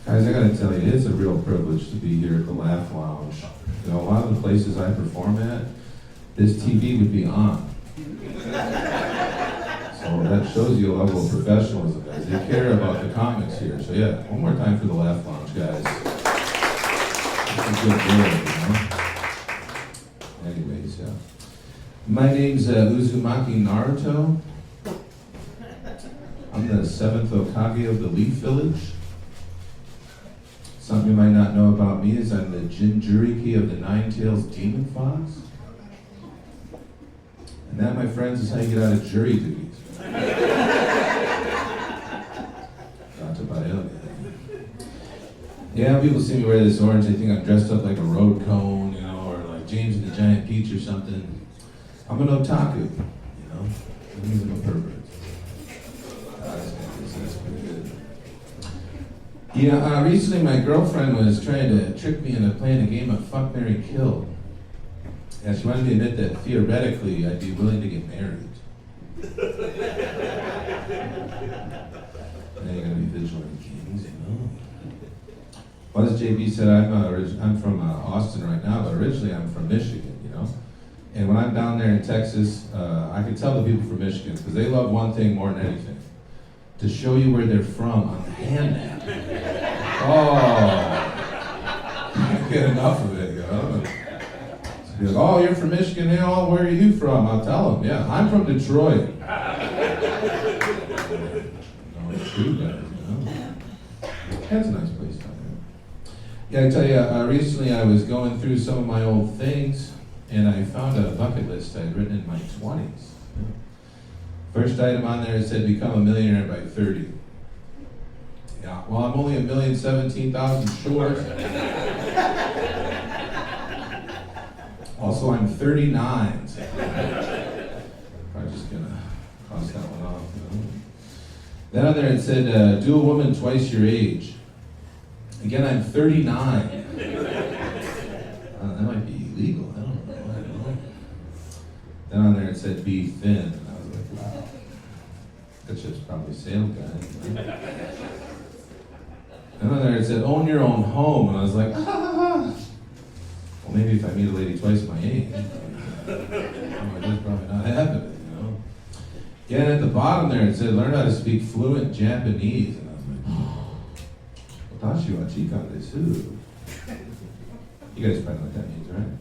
Guys, I gotta tell you, it's a real privilege to be here at the Laugh Lounge. You know, a lot of the places I perform at, this TV would be on. So that shows you a level of professionalism, guys. They care about the comics here. So yeah, one more time for the Laugh Lounge, guys. It's a good deal, you know? Anyways, yeah. My name's Uzumaki Naruto. I'm the 7th Hokage of the Leaf Village. Something you might not know about me is I'm the Jinchuriki of the Nine-Tails Demon Fox. And that, my friends, is how you get out of jury duties. Got to buy up. Yeah, people see me wear this orange, they think I'm dressed up like a road cone, you know, or like James and the Giant Peach or something. I'm an otaku, you know. I'm even a pervert. That's pretty good. Yeah, recently my girlfriend was trying to trick me into playing a game of Fuck, Marry, Kill. Yeah, she wanted me to admit that theoretically I'd be willing to get married. Now you're gonna be vigilant kings, you know. Well, as JB said, I'm from Austin right now, but originally I'm from Michigan, you know. And when I'm down there in Texas, I can tell the people from Michigan, because they love one thing more than anything: to show you where they're from on the hand map. Oh, can't get enough of it, you know. So you're like, oh, you're from Michigan, hey, oh, where are you from? I'll tell them, yeah, I'm from Detroit. No, it's true, guys, you know. That's a nice place down there. Yeah, I tell you, recently I was going through some of my old things, and I found a bucket list I'd written in my 20s. First item on there, it said become a millionaire by 30. Yeah, well, I'm only 1,017,000 short. Also, I'm 39. So probably just gonna cross that one off. You know? Then on there it said, do a woman twice your age. Again, I'm 39. That might be illegal. I don't know. Then on there it said be thin. And I was like, wow. That ship's probably sailed, guys. And then there it said, own your own home. And I was like, ah. Well, maybe if I meet a lady twice my age, that's probably not happening, you know. Yeah, and at the bottom there it said, learn how to speak fluent Japanese. And I was like, watashi wa chika desu. You guys probably know what that means, right?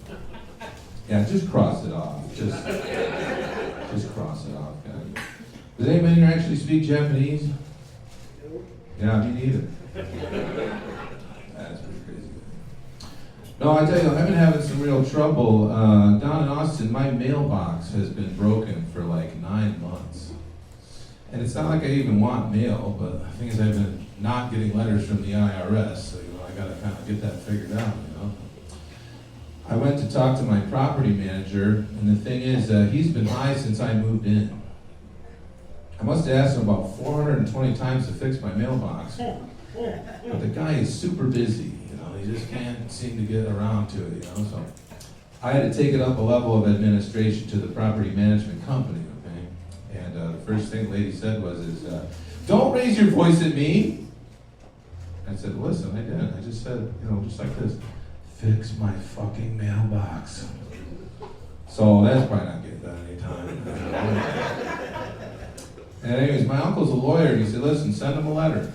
Yeah, just cross it off. Just cross it off, guys. Does anybody here actually speak Japanese? Yeah, me neither. That's pretty crazy. No, I tell you, I've been having some real trouble. Down in Austin, my mailbox has been broken for like 9 months. And it's not like I even want mail, but the thing is I've been not getting letters from the IRS, so you know, I gotta kind of get that figured out, you know. I went to talk to my property manager, and the thing is, he's been high since I moved in. I must have asked him about 420 times to fix my mailbox. But the guy is super busy, you know, he just can't seem to get around to it, you know, so I had to take it up a level of administration to the property management company, okay? And the first thing the lady said was, don't raise your voice at me. I said, listen, I didn't. I just said, you know, just like this, fix my fucking mailbox. So that's probably not getting done anytime. And anyways, my uncle's a lawyer, and he said, listen, send him a letter.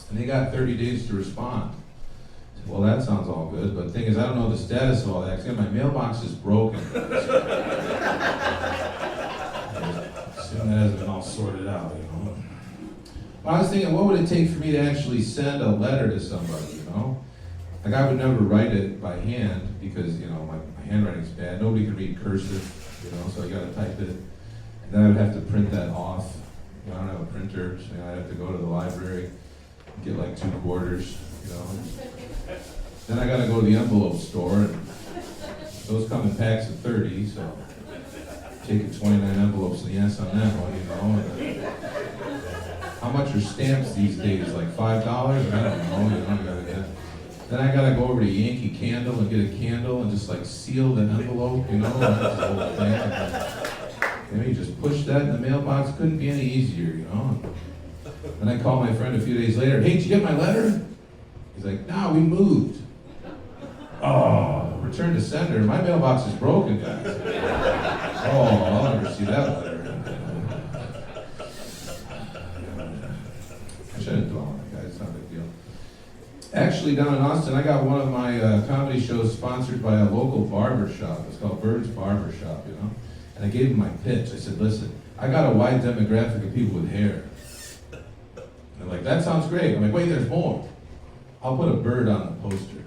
And they got 30 days to respond. I said, well, that sounds all good, but the thing is, I don't know the status of all that, because my mailbox is broken. Assume that hasn't been all sorted out, you know. Well, I was thinking, what would it take for me to actually send a letter to somebody, you know? Like, I would never write it by hand, because, you know, my handwriting's bad. Nobody can read cursive, you know, so I gotta type it. And then I would have to print that off. You know, I don't have a printer, so I'd have to go to the library, get like 2 quarters, you know. Then I gotta go to the envelope store, and those come in packs of 30, so taking 29 envelopes and the S on that one, you know. And, how much are stamps these days? Like $5? I don't know, you know, then I gotta go over to Yankee Candle and get a candle and just like seal the envelope, you know, that's the whole thing. Maybe just push that in the mailbox. Couldn't be any easier, you know. Then I called my friend a few days later. Hey, did you get my letter? He's like, no, we moved. Oh, return to sender. My mailbox is broken, guys. Oh, I'll never see that letter. I shouldn't dwell on it, guys. It's not a big deal. Actually, down in Austin, I got one of my comedy shows sponsored by a local barber shop. It's called Bird's Barber Shop, you know? And I gave him my pitch. I said, listen, I got a wide demographic of people with hair. And they're like, that sounds great. I'm like, wait, there's more. I'll put a bird on the poster.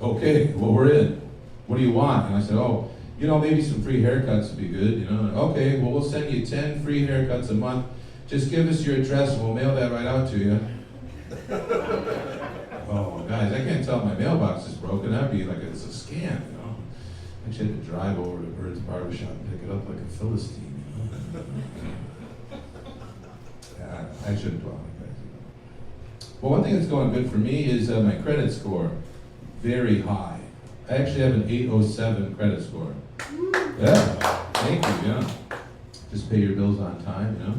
Okay, well, we're in. What do you want? And I said, oh, you know, maybe some free haircuts would be good, you know? Okay, well, we'll send you 10 free haircuts a month. Just give us your address and we'll mail that right out to you. Oh, guys, I can't tell my mailbox is broken. That'd be like it's a scam, you know? I actually had to drive over to Bird's Barbershop and pick it up like a Philistine, you know? Yeah, I shouldn't dwell on it, guys. You know? Well, one thing that's going good for me is my credit score. Very high. I actually have an 807 credit score. Yeah, thank you, yeah. Just pay your bills on time, you know?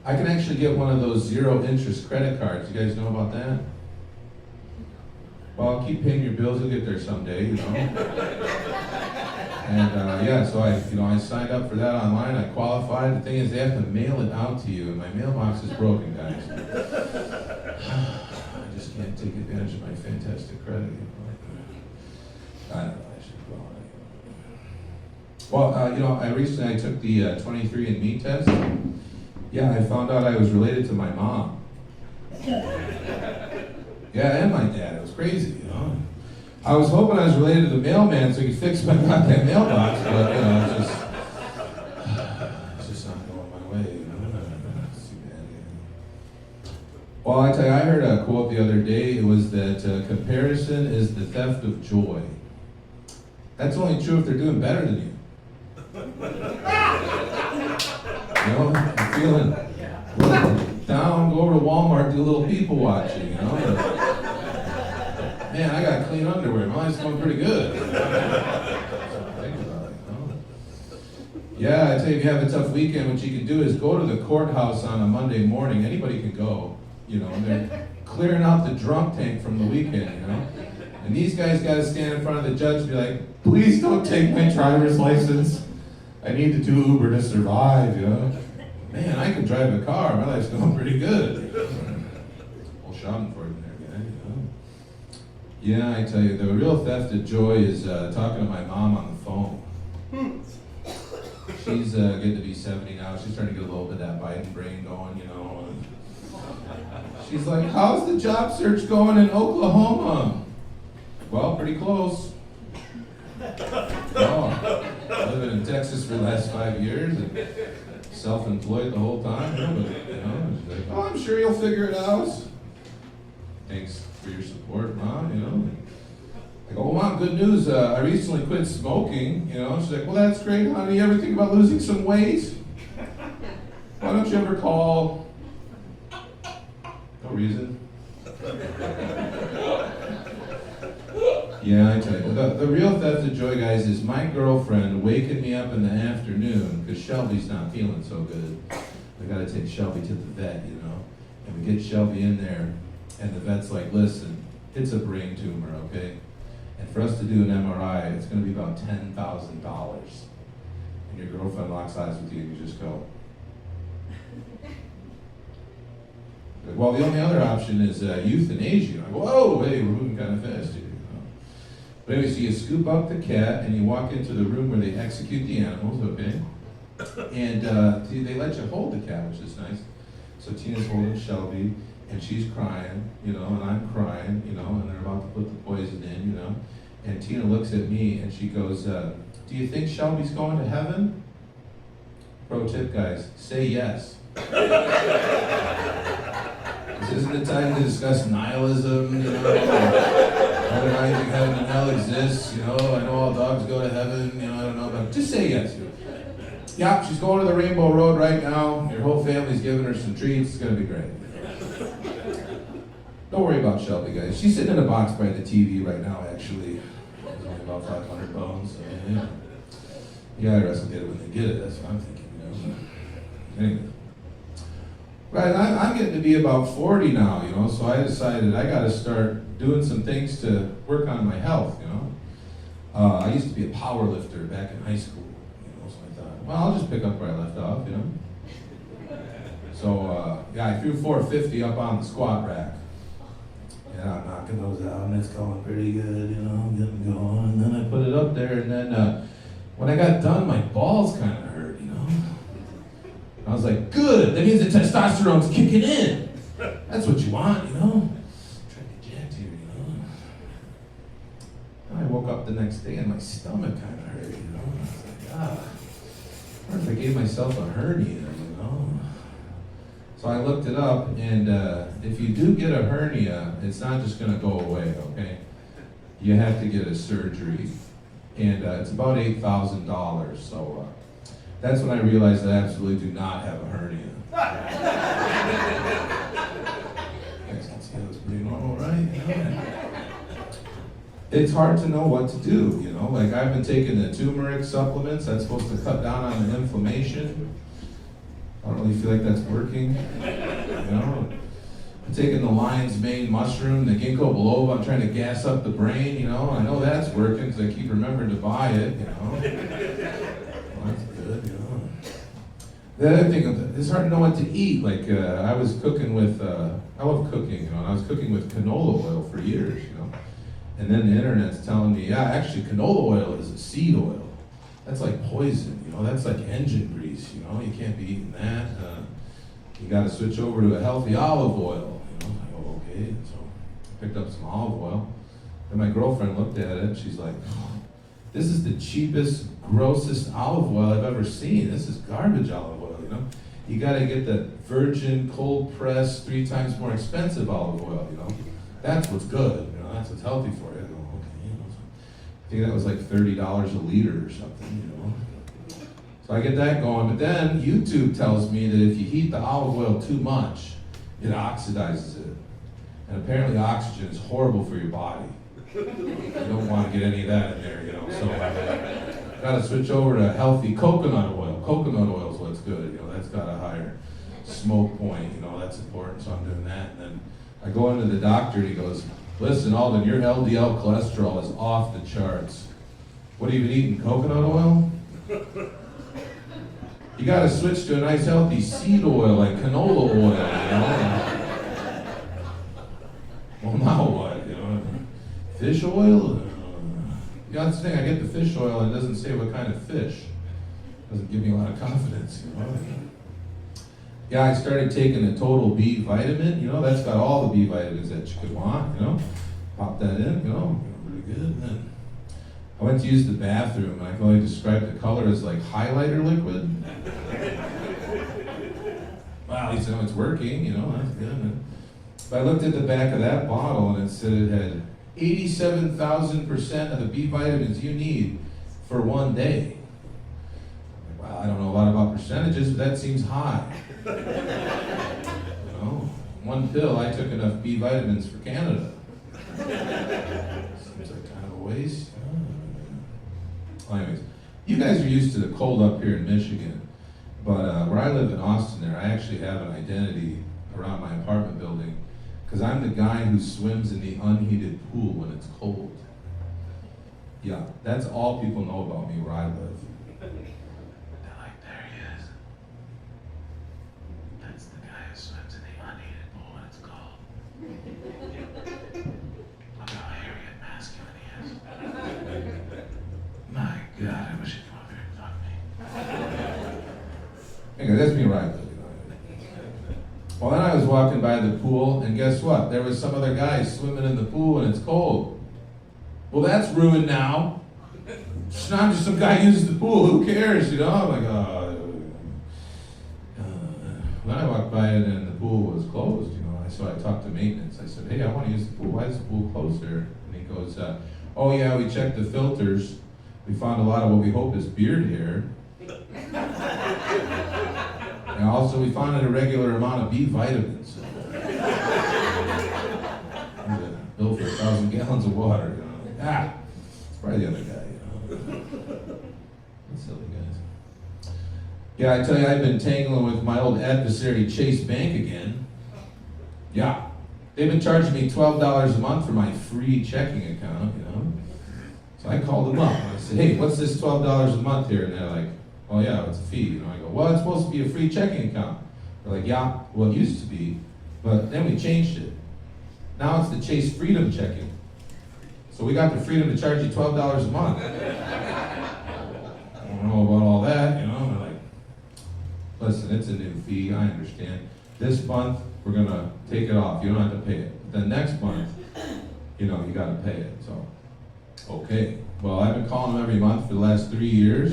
I can actually get one of those zero interest credit cards. You guys know about that? Well, keep paying your bills, you'll get there someday, you know? And yeah, so I signed up for that online, I qualified. The thing is, they have to mail it out to you, and my mailbox is broken, guys. I just can't take advantage of my fantastic credit, you know? I don't know, I should go on. Well, you know, I recently took the 23andMe test. Yeah, I found out I was related to my mom. Yeah, and my dad. It was crazy, you know. I was hoping I was related to the mailman so he could fix my goddamn mailbox, but you know, it's just not going my way, you know. It's too bad, yeah. Well, I tell you, I heard a quote the other day. It was that comparison is the theft of joy. That's only true if they're doing better than you. You know, I'm feeling down, go over to Walmart, do a little people watching, you know. Man, I got clean underwear. My life's going pretty good. Think about it, you know. Yeah, I tell you, if you have a tough weekend, what you can do is go to the courthouse on a Monday morning. Anybody can go, you know, and they're clearing out the drunk tank from the weekend, you know. And these guys got to stand in front of the judge and be like, please don't take my driver's license. I need to do Uber to survive, you know. Man, I can drive a car. My life's going pretty good. Well, shopping for you there, guy, you know. Yeah, I tell you, the real theft of joy is talking to my mom on the phone. She's getting to be 70 now. She's starting to get a little bit of that Biden brain going, you know. And she's like, how's the job search going in Oklahoma? Well, pretty close. Oh, living in Texas for the last 5 years and self-employed the whole time. But, you know, she's like, oh, I'm sure you'll figure it out. Thanks for your support, Mom, you know. I go, oh, Mom, good news. I recently quit smoking, you know. She's like, well, that's great, honey. You ever think about losing some weight? Why don't you ever call? No reason. Yeah, I tell you, the real theft of joy, guys, is my girlfriend waking me up in the afternoon because Shelby's not feeling so good. We got to take Shelby to the vet, you know, and we get Shelby in there, and the vet's like, listen, it's a brain tumor, okay? And for us to do an MRI, it's going to be about $10,000. And your girlfriend locks eyes with you, and you just go. Well, the only other option is euthanasia. I go, whoa, hey, we're moving kind of fast here. But anyway, so you scoop up the cat and you walk into the room where they execute the animals, okay? And they let you hold the cat, which is nice. So Tina's holding Shelby, and she's crying, you know, and I'm crying, you know, and they're about to put the poison in, you know. And Tina looks at me and she goes, do you think Shelby's going to heaven? Pro tip, guys, say yes. This isn't the time to discuss nihilism, you know. Whether or not you think heaven and hell exists, you know, I know all dogs go to heaven, you know, I don't know, but just say yes. Yeah, she's going to the Rainbow Road right now. Your whole family's giving her some treats. It's going to be great. Don't worry about Shelby, guys. She's sitting in a box by the TV right now, actually. It's only about 500 bones. So, yeah. The IRS will get it when they get it. That's what I'm thinking, you know. Anyway. Right, I'm getting to be about 40 now, so I decided I got to start doing some things to work on my health. I used to be a power lifter back in high school, so I thought, well, I'll just pick up where I left off. So, I threw 450 up on the squat rack. Yeah, I'm knocking those out, and it's going pretty good, I'm getting going. And then I put it up there, and then when I got done, my balls kind of hurt, I was like, good, that means the testosterone's kicking in. That's what you want, Trying to get jacked here, And I woke up the next day and my stomach kind of hurt, I was like, what if I gave myself a hernia, So I looked it up, and if you do get a hernia, it's not just going to go away, okay? You have to get a surgery, and it's about $8,000, so that's when I realized I absolutely do not have a hernia. You guys can see that's pretty normal, right? It's hard to know what to do, Like I've been taking the turmeric supplements, that's supposed to cut down on the inflammation. I don't really feel like that's working, I'm taking the lion's mane mushroom, the ginkgo biloba, I'm trying to gas up the brain, I know that's working because I keep remembering to buy it, Well, that's good, The other thing, it's hard to know what to eat. Like I was cooking with, I love cooking, and I was cooking with canola oil for years, And then the internet's telling me, yeah, actually canola oil is a seed oil. That's like poison, that's like engine grease, you can't be eating that. You got to switch over to a healthy olive oil, Oh, okay. And so I picked up some olive oil. And my girlfriend looked at it, and she's like, this is the cheapest, grossest olive oil I've ever seen. This is garbage olive oil, You got to get the virgin, cold-pressed, 3 times more expensive olive oil, That's what's good, That's what's healthy for you. I go, okay, I think that was like $30 a liter or something, So I get that going, but then YouTube tells me that if you heat the olive oil too much, it oxidizes it. And apparently oxygen is horrible for your body. You don't want to get any of that in there, So got to switch over to healthy coconut oil. Coconut oil is what's good, That's got a higher smoke point, That's important. So I'm doing that, and then I go into the doctor, and he goes, "Listen, Alden, your LDL cholesterol is off the charts. What have you been eating? Coconut oil? You got to switch to a nice healthy seed oil like canola oil, Well, now what, Fish oil? That's the thing, I get the fish oil and it doesn't say what kind of fish. Doesn't give me a lot of confidence, Yeah, I started taking a total B vitamin, that's got all the B vitamins that you could want, Pop that in, really good. And then I went to use the bathroom, and I can only describe the color as like highlighter liquid. Well, at least I know it's working, that's good. But I looked at the back of that bottle, and it said it had 87,000% of the B vitamins you need for one day. Well, I don't know a lot about percentages, but that seems high. One pill, I took enough B vitamins for Canada. Seems like kind of a waste. Well, anyways, you guys are used to the cold up here in Michigan, but where I live in Austin there, I actually have an identity around my apartment building, because I'm the guy who swims in the unheated pool when it's cold. Yeah, that's all people know about me where I live. They're like, there he is. That's the guy who swims in the unheated pool when it's cold. Look how hairy and masculine he is. My God, I wish he'd come up here and fuck me. Anyway, that's me where I live. Well, then I was walking by the pool, and guess what? There was some other guy swimming in the pool, and it's cold. Well, that's ruined now. It's not just some guy uses the pool. Who cares, I'm like, Then I walked by it, and the pool was closed, So I talked to maintenance. I said, hey, I want to use the pool. Why is the pool closed there? And he goes, oh, yeah, we checked the filters. We found a lot of what we hope is beard hair. And also, we found an irregular amount of B vitamins. Bill for 1,000 gallons of water. It's probably the other guy. That's silly, guys. Yeah, I tell you, I've been tangling with my old adversary, Chase Bank, again. Yeah. They've been charging me $12 a month for my free checking account, you know. So I called them up and I said, hey, what's this $12 a month here? And they're like, oh yeah, it's a fee. You know, I go, well, it's supposed to be a free checking account. They're like, yeah, well, it used to be, but then we changed it. Now it's the Chase Freedom Checking. So we got the freedom to charge you $12 a month. I don't know about all that, you know. And they're like, listen, it's a new fee, I understand. This month, we're gonna take it off. You don't have to pay it. But then next month, you know, you gotta pay it. So, okay. Well, I've been calling them every month for the last 3 years.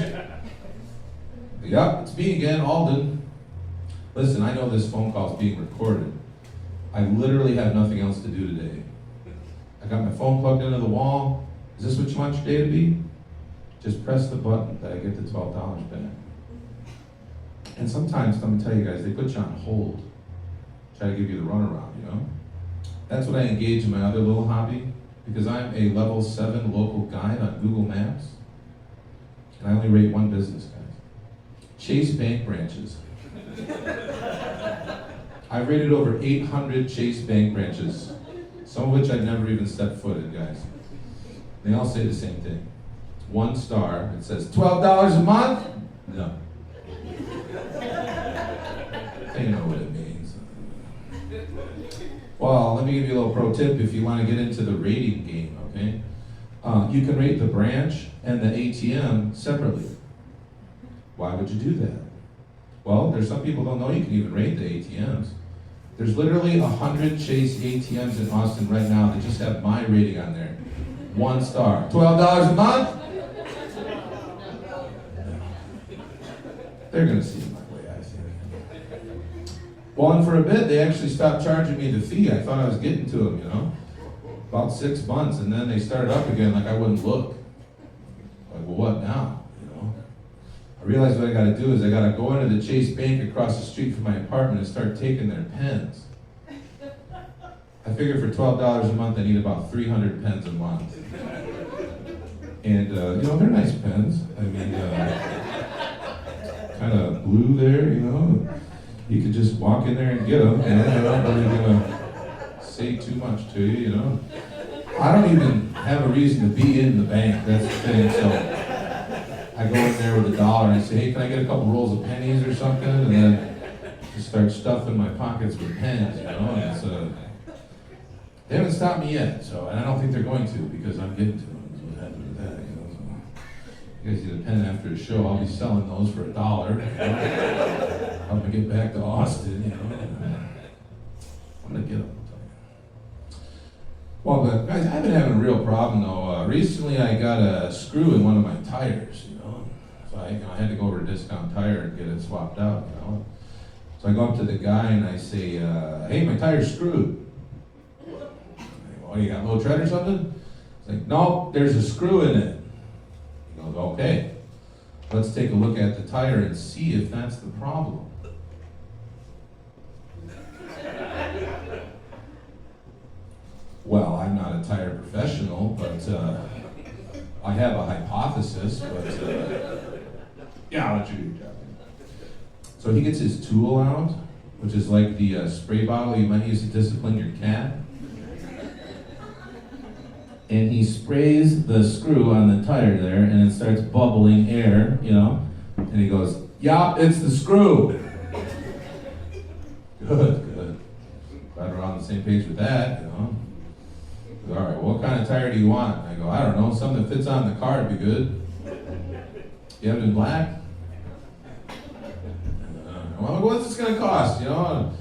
Yep, it's me again, Alden. Listen, I know this phone call is being recorded. I literally have nothing else to do today. I got my phone plugged into the wall. Is this what you want your day to be? Just press the button that I get the $12 back. And sometimes, let me tell you guys, they put you on hold. Try to give you the runaround, you know? That's what I engage in my other little hobby, because I'm a level 7 local guide on Google Maps. And I only rate one business, guys. Chase Bank branches. I've rated over 800 Chase Bank branches, some of which I've never even stepped foot in, guys. They all say the same thing. 1 star, it says $12 a month? No. They know what it means. Well, let me give you a little pro tip if you want to get into the rating game, okay? You can rate the branch and the ATM separately. Why would you do that? Well, there's some people don't know you can even rate the ATMs. There's literally 100 Chase ATMs in Austin right now that just have my rating on there. 1 star. $12 a month? They're going to see it my way, I think. Well, and for a bit, they actually stopped charging me the fee. I thought I was getting to them, you know? About 6 months, and then they started up again like I wouldn't look. Like, well, what now? I realized what I got to do is I got to go into the Chase Bank across the street from my apartment and start taking their pens. I figure for $12 a month, I need about 300 pens a month. And, you know, they're nice pens. I mean, kind of blue there, you know. You could just walk in there and get them. You know, they're not really going to say too much to you, you know. I don't even have a reason to be in the bank. That's the thing, so I go in there with $1 and I say, hey, can I get a couple rolls of pennies or something? And then just start stuffing my pockets with pens, you know. And it's, they haven't stopped me yet, so, and I don't think they're going to because I'm getting to them. That's what happened with that, you know. So, you guys need a pen after the show. I'll be selling those for $1. You know? I'm gonna get back to Austin, you know. I'm gonna get them. Well, but guys, I've been having a real problem though. Recently, I got a screw in one of my tires, you know. So I had to go over to Discount Tire and get it swapped out, you know. So I go up to the guy and I say, "Hey, my tire's screwed." Well, you got low tread or something? He's like, "No, there's a screw in it." He goes, "Okay, let's take a look at the tire and see if that's the problem." Well, I'm not a tire professional, but I have a hypothesis, but yeah, I'll let you do your job. So he gets his tool out, which is like the spray bottle you might use to discipline your cat. And he sprays the screw on the tire there, and it starts bubbling air, you know. And he goes, "Yeah, it's the screw." Good. Glad we're on the same page with that, you know. All right, what kind of tire do you want? I go, I don't know, something that fits on the car would be good. You have it in black? Well, what's this going to cost, you know?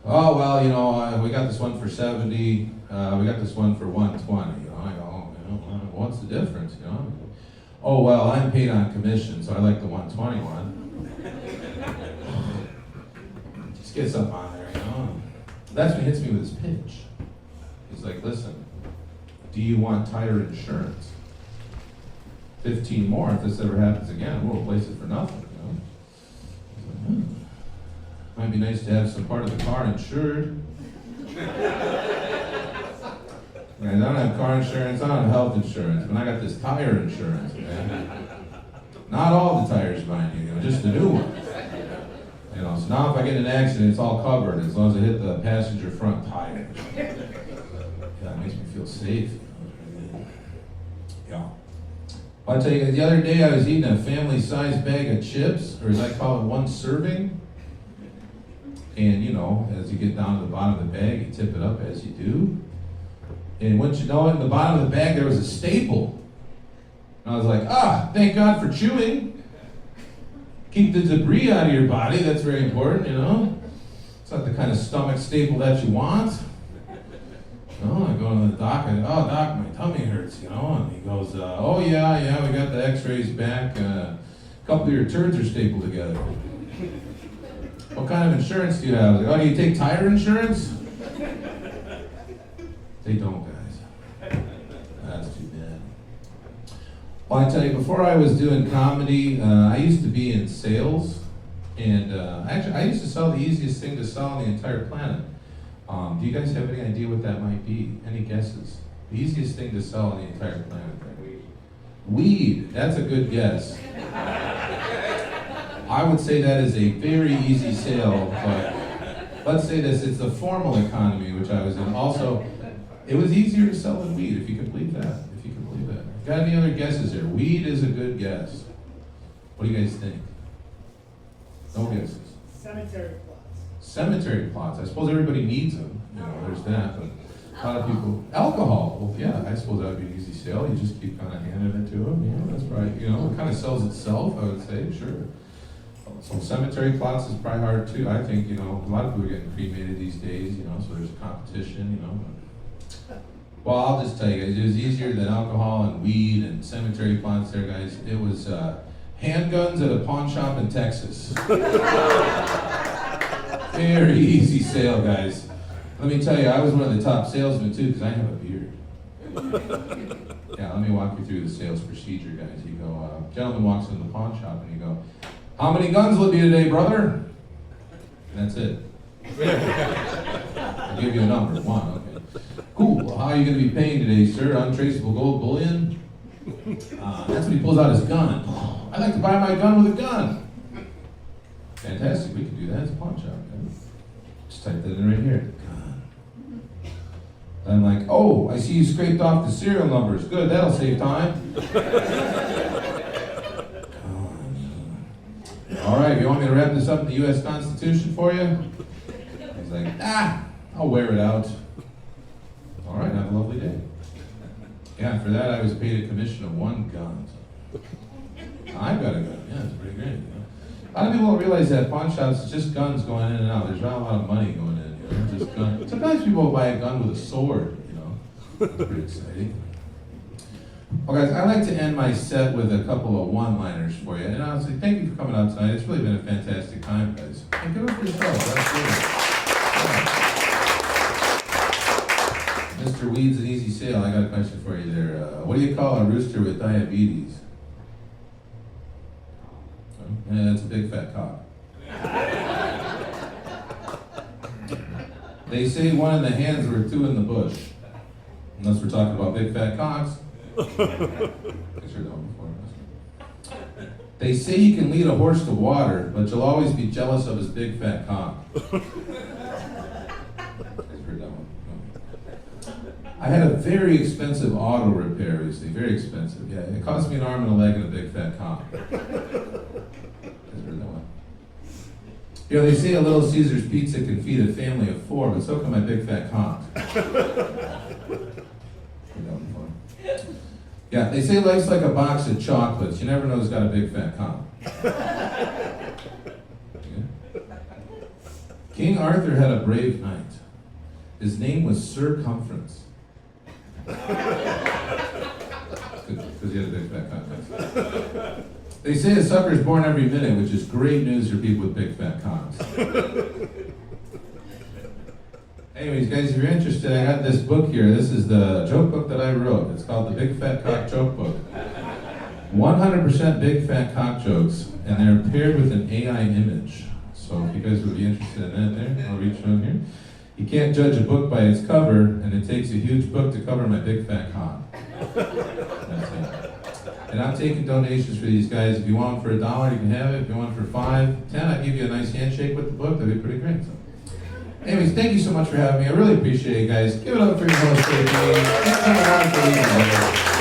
Oh, well, you know, we got this one for 70, we got this one for 120, you know. I go, oh, you know, what's the difference, you know? Oh, well, I'm paid on commission, so I like the 120 one. Just get something on there, you know? That's when he hits me with his pitch. He's like, listen, do you want tire insurance? 15 more if this ever happens again. We'll replace it for nothing, you know? Like, might be nice to have some part of the car insured. I don't have car insurance, I don't have health insurance, but I got this tire insurance, man. Not all the tires, mind you, just the new ones. You know, so now if I get in an accident, it's all covered as long as I hit the passenger front tire. Yeah, it makes me feel safe. Yeah. I'll tell you, the other day I was eating a family-sized bag of chips, or as I call it, one serving. And you know, as you get down to the bottom of the bag, you tip it up as you do. And once you know it, in the bottom of the bag there was a staple. And I was like, thank God for chewing. Keep the debris out of your body, that's very important, you know. It's not the kind of stomach staple that you want. No, I go to the doc and, doc, my tummy hurts, you know. And he goes, yeah, we got the x-rays back. A couple of your turds are stapled together. What kind of insurance do you have? Like, do you take tire insurance? They don't, guys. That's too bad. Well, I tell you, before I was doing comedy, I used to be in sales. And actually, I used to sell the easiest thing to sell on the entire planet. Do you guys have any idea what that might be? Any guesses? The easiest thing to sell on the entire planet? Weed. That's a good guess. I would say that is a very easy sale, but let's say this, it's the formal economy, which I was in. Also, it was easier to sell than weed, if you can believe that. Got any other guesses here? Weed is a good guess. What do you guys think? No guesses. Cemetery plots. Cemetery plots. I suppose everybody needs them. You know, there's that, but a lot of people. Alcohol. Well, yeah, I suppose that would be an easy sale. You just keep kind of handing it to them. Yeah, that's right. You know, it kind of sells itself, I would say, sure. So cemetery plots is probably hard too. I think, you know, a lot of people are getting cremated these days, you know, so there's a competition, you know. Well, I'll just tell you guys, it was easier than alcohol and weed and cemetery plots there, guys. It was handguns at a pawn shop in Texas. Very easy sale, guys. Let me tell you, I was one of the top salesmen too, because I have a beard. Yeah, let me walk you through the sales procedure, guys. You go, gentleman walks into the pawn shop and you go, how many guns will it be today, brother? And that's it. I'll give you a number, one, okay. Cool, well, how are you going to be paying today, sir? Untraceable gold bullion? That's when he pulls out his gun. I'd like to buy my gun with a gun. Fantastic, we can do that. It's a pawn shop. Just type that in right here. Gun. I'm like, oh, I see you scraped off the serial numbers. Good, that'll save time. All right, you want me to wrap this up in the U.S. Constitution for you? He's like, I'll wear it out. All right, have a lovely day. Yeah, for that I was paid a commission of 1 gun. I've got a gun. Yeah, it's pretty great. You know? A lot of people don't realize that pawn shops is just guns going in and out. There's not a lot of money going in. You know, just guns. Sometimes people buy a gun with a sword. You know, that's pretty exciting. Well, guys, I like to end my set with a couple of one-liners for you. And honestly, thank you for coming out tonight. It's really been a fantastic time, guys. And give it for yourself. That's good. Yeah. Mr. Weeds and Easy Sale, I got a question for you there. What do you call a rooster with diabetes? Yeah, that's a big fat cock. They say 1 in the hands or 2 in the bush. Unless we're talking about big fat cocks. They say you can lead a horse to water, but you'll always be jealous of his big fat cock. I had a very expensive auto repair recently, very expensive. Yeah, it cost me an arm and a leg and a big fat cock. You know, they say a Little Caesar's pizza can feed a family of 4, but so can my big fat cock. Yeah, they say life's like a box of chocolates. You never know who's got a big fat cock. Yeah. King Arthur had a brave knight. His name was Circumference. Because he had a big fat cock. They say a sucker's born every minute, which is great news for people with big fat cocks. Anyways, guys, if you're interested, I got this book here. This is the joke book that I wrote. It's called the Big Fat Cock Joke Book. 100% big fat cock jokes, and they're paired with an AI image. So if you guys would be interested in that there, I'll reach around here. You can't judge a book by its cover, and it takes a huge book to cover my big fat cock. That's it. And I'm taking donations for these guys. If you want them for $1, you can have it. If you want it for $5, $10, I'll give you a nice handshake with the book. That'd be pretty great. So. Anyways, thank you so much for having me. I really appreciate it, guys. Give it up for your host, JP. Thanks so much for being here.